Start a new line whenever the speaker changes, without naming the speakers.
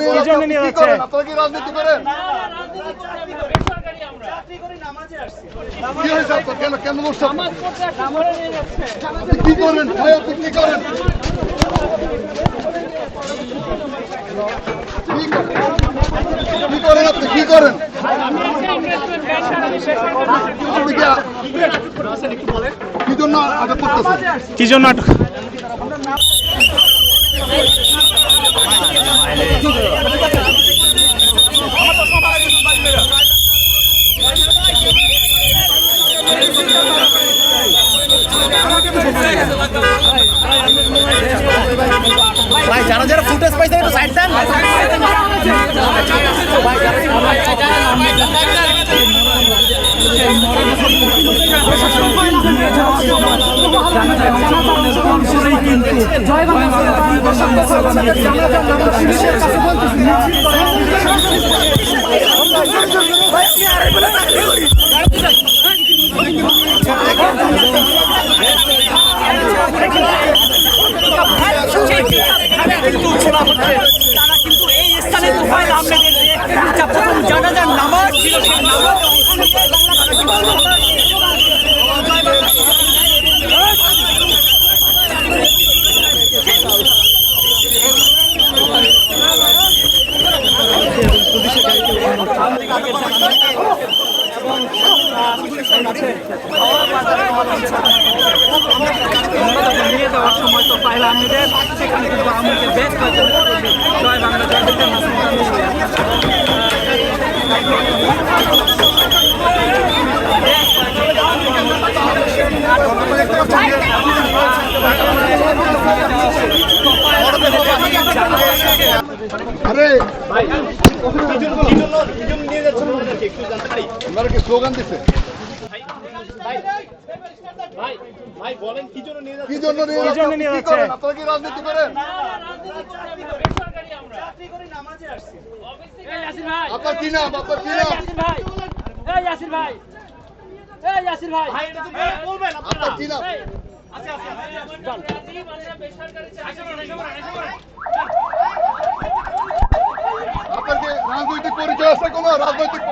কি রাজনীতি করেন? কি হয়েছে আপনার? কেন কেন কি করেন? কি করেন? কি করেন আপনি? কি করেন? কি জন্য আটক করতেছেন?
কি জন্য আটক?
ভাই যারা যারা ফুটেজ পাইছে একটু সাইড দেন।
তারা কিন্তু এই স্থানে তুফাইল আহমেদের যে প্রথম জানাজার নামাজ ছিল সেই নামাজ নিয়ে যাওয়ার সময় তো পাইল আহমেদের সেখানে কিন্তু আহমেদের বেশ কয়েকজন জয় বাংলা
আরে আপনারা কি স্লোগান দিচ্ছে? কি জন্য নিয়ে যাচ্ছেন? আপনারা কি রাজনীতি করেন? আপনার কি নাম? আপনার কি নাম? আপনার কি নাম? আপনার কি রাজনৈতিক পরিচয় আছে? কোনো রাজনৈতিক